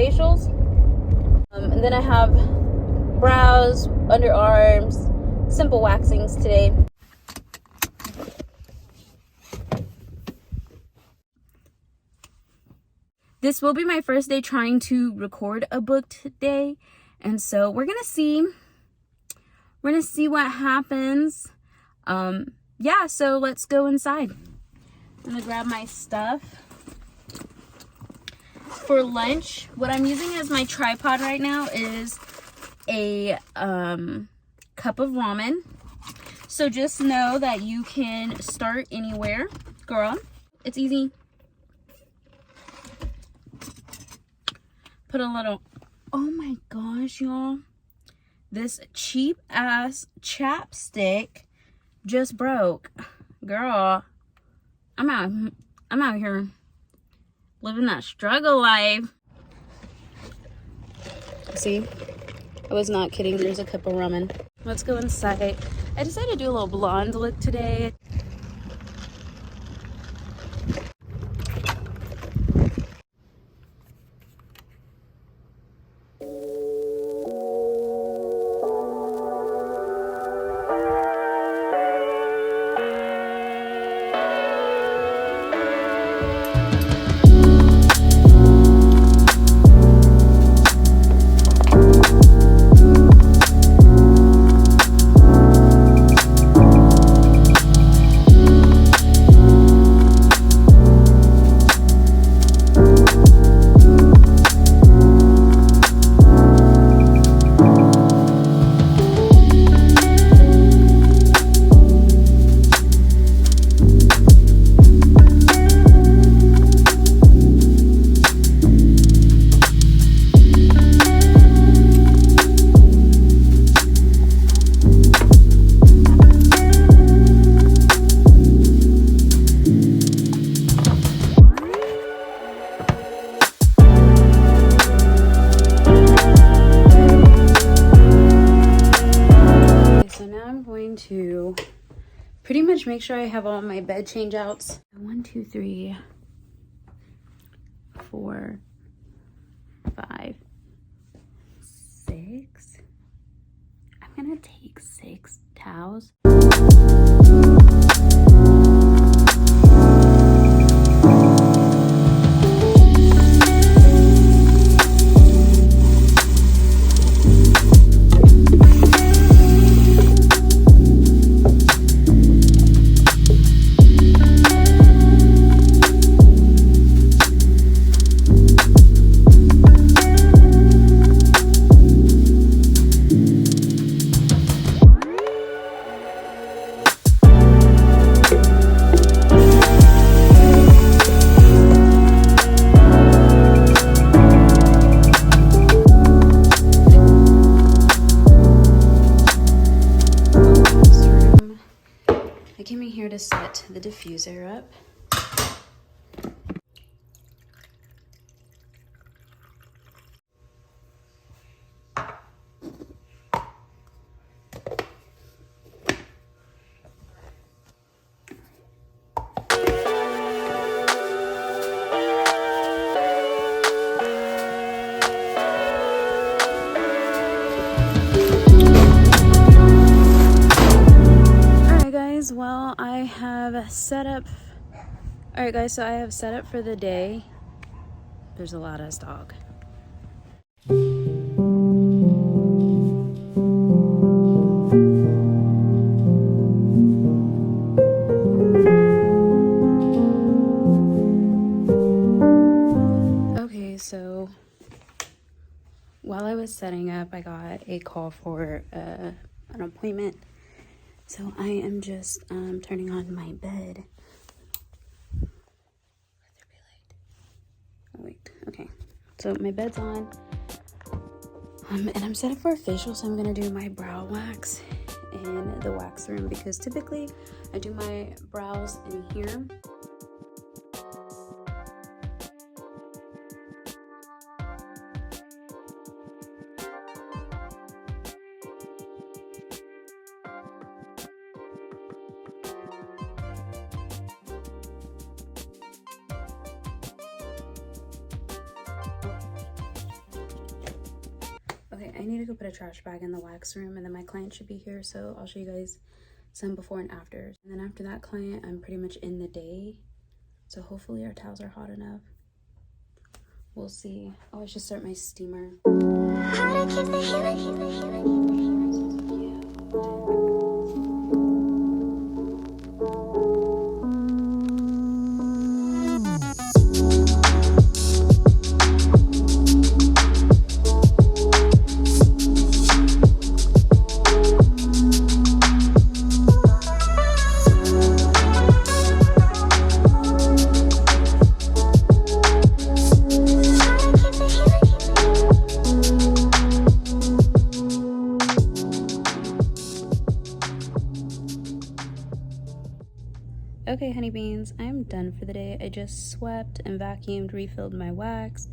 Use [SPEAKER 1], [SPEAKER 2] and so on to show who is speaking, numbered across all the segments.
[SPEAKER 1] facials. And then I have brows, underarms, simple waxings today. This will be my first day trying to record a book today, and so we're gonna see what happens. Yeah, so let's go inside. I'm gonna grab my stuff. For lunch, what I'm using as my tripod right now is a cup of ramen. So just know that you can start anywhere, girl. It's easy. Put a little, oh my gosh, y'all. This cheap ass chapstick just broke. Girl, I'm out here living that struggle life. See, I was not kidding. There's a cup of ramen. Let's go inside. I decided to do a little blonde look today. To pretty much make sure I have all my bed change outs. 1, 2, 3, 4, 5, 6. I'm gonna take 6 towels. I came in here to set the diffuser up. Well, I have set up. All right, guys, so I have set up for the day. There's a lot of stock. Okay, so while I was setting up, I got a call for an appointment. So I am just turning on my bed. Oh wait, okay. So my bed's on. And I'm set up for a facial, so I'm gonna do my brow wax in the wax room because typically I do my brows in here. Alright, I need to go put a trash bag in the wax room, and then my client should be here, so I'll show you guys some before and afters. And then after that client, I'm pretty much in the day, so hopefully our towels are hot enough. We'll see. Oh, I should start my steamer. Okay, honey beans, I'm done for the day. I just swept and vacuumed, refilled my wax,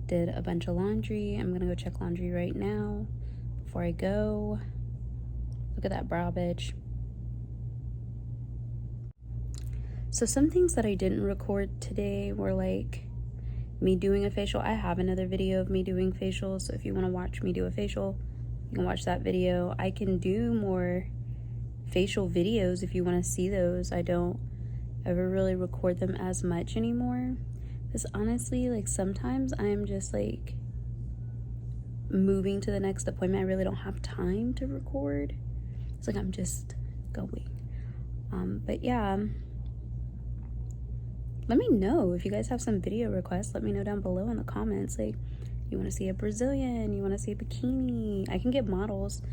[SPEAKER 1] did a bunch of laundry. I'm gonna go check laundry right now before I go. Look at that brow, bitch. So some things that I didn't record today were like me doing a facial. I have another video of me doing facials, so if you want to watch me do a facial, you can watch that video. I can do more facial videos if you want to see those. I don't ever really record them as much anymore, because honestly, like, sometimes I'm just like moving to the next appointment. I really don't have time to record. It's like I'm just going. But yeah, let me know if you guys have some video requests. Let me know down below in the comments. Like, you want to see a Brazilian, you want to see a bikini. I can get models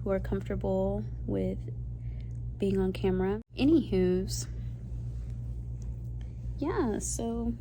[SPEAKER 1] who are comfortable with being on camera. Anywho's, yeah, so